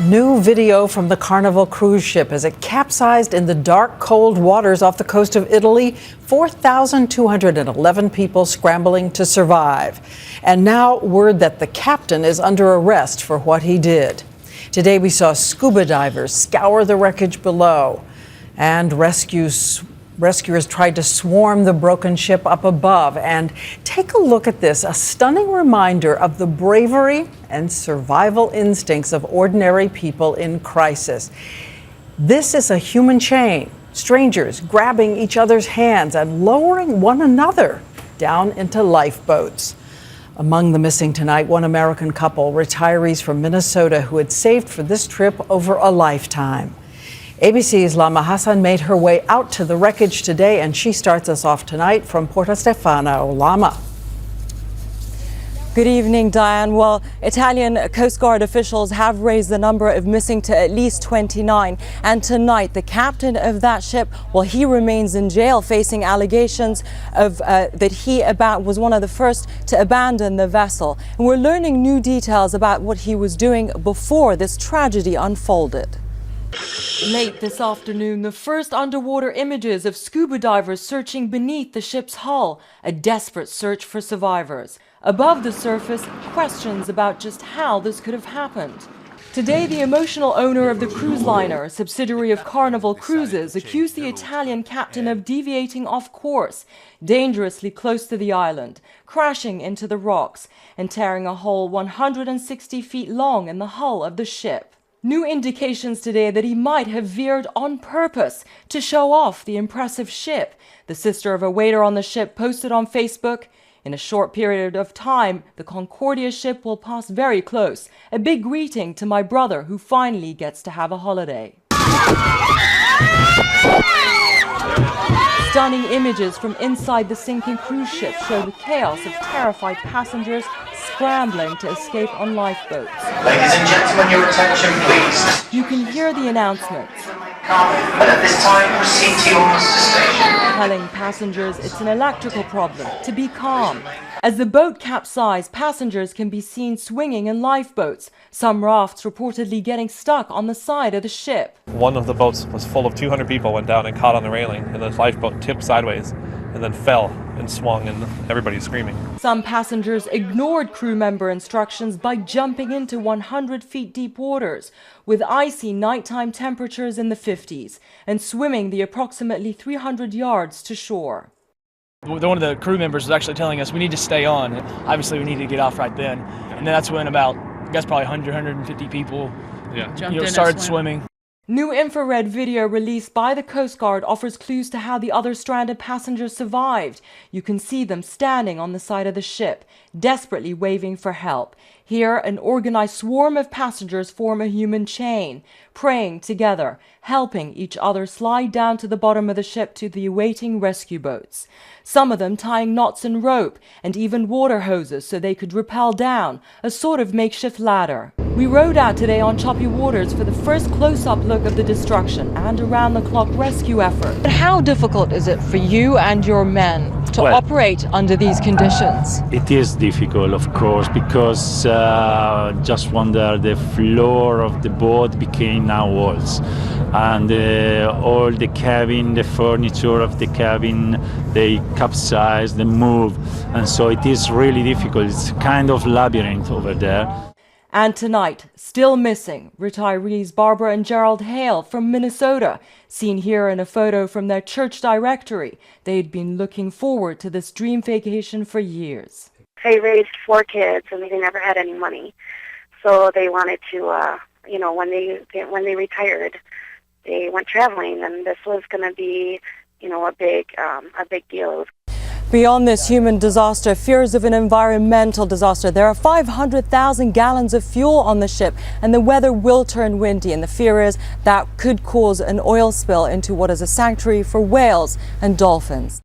New video from the Carnival cruise ship as it capsized in the dark, cold waters off the coast of Italy. 4,211 people scrambling to survive. And now word that the captain is under arrest for what he did. Today we saw scuba divers scour the wreckage below, and rescuers tried to swarm the broken ship up above. And take a look at this, a stunning reminder of the bravery and survival instincts of ordinary people in crisis. This is a human chain, strangers grabbing each other's hands and lowering one another down into lifeboats. Among the missing tonight, one American couple, retirees from Minnesota who had saved for this trip over a lifetime. ABC's Lama Hassan made her way out to the wreckage today, and she starts us off tonight from Porto Stefano. Lama. Good evening, Diane. Well, Italian Coast Guard officials have raised the number of missing to at least 29. And tonight, the captain of that ship, well, he remains in jail facing allegations of that he was one of the first to abandon the vessel. And we're learning new details about what he was doing before this tragedy unfolded. Late this afternoon, the first underwater images of scuba divers searching beneath the ship's hull, a desperate search for survivors. Above the surface, questions about just how this could have happened. Today, the emotional owner of the cruise liner, a subsidiary of Carnival Cruises, accused the Italian captain of deviating off course, dangerously close to the island, crashing into the rocks, and tearing a hole 160 feet long in the hull of the ship. New indications today that he might have veered on purpose to show off the impressive ship. The sister of a waiter on the ship posted on Facebook, "In a short period of time, the Concordia ship will pass very close. A big greeting to my brother who finally gets to have a holiday." Stunning images from inside the sinking cruise ship show the chaos of terrified passengers scrambling to escape on lifeboats. Ladies and gentlemen, your attention please. You can hear the announcements, But at this time, proceed to your muster station. telling passengers it's an electrical problem, to be calm. As the boat capsized, passengers can be seen swinging in lifeboats, some rafts reportedly getting stuck on the side of the ship. One of the boats was full of 200 people, went down and caught on the railing, and the lifeboat tipped sideways and then fell and swung, and everybody's screaming. Some passengers ignored crew member instructions by jumping into 100 feet deep waters with icy nighttime temperatures in the 50s and swimming the approximately 300 yards to shore. One of the crew members was actually telling us we need to stay on. Obviously, we needed to get off right then. And then that's when about, I guess, probably 100, 150 people started swimming. New infrared video released by the Coast Guard offers clues to how the other stranded passengers survived. You can see them standing on the side of the ship, desperately waving for help. Here, an organized swarm of passengers form a human chain, praying together, helping each other slide down to the bottom of the ship to the awaiting rescue boats. Some of them tying knots in rope and even water hoses so they could rappel down, a sort of makeshift ladder. We rode out today on choppy waters for the first close-up look of the destruction and around-the-clock rescue effort. But how difficult is it for you and your men to operate under these conditions? It is difficult, of course, because just wonder the floor of the boat became now walls, and all the cabin, the furniture of the cabin, they capsize, they move, and so it is really difficult. It's kind of labyrinth over there. And tonight, still missing, retirees Barbara and Gerald Hale from Minnesota, seen here in a photo from their church directory. They'd been looking forward to this dream vacation for years. They raised 4 kids and they never had any money, so they wanted to, when they retired, they went traveling, and this was going to be, a big deal. Beyond this human disaster, fears of an environmental disaster. There are 500,000 gallons of fuel on the ship, and the weather will turn windy, and the fear is that could cause an oil spill into what is a sanctuary for whales and dolphins.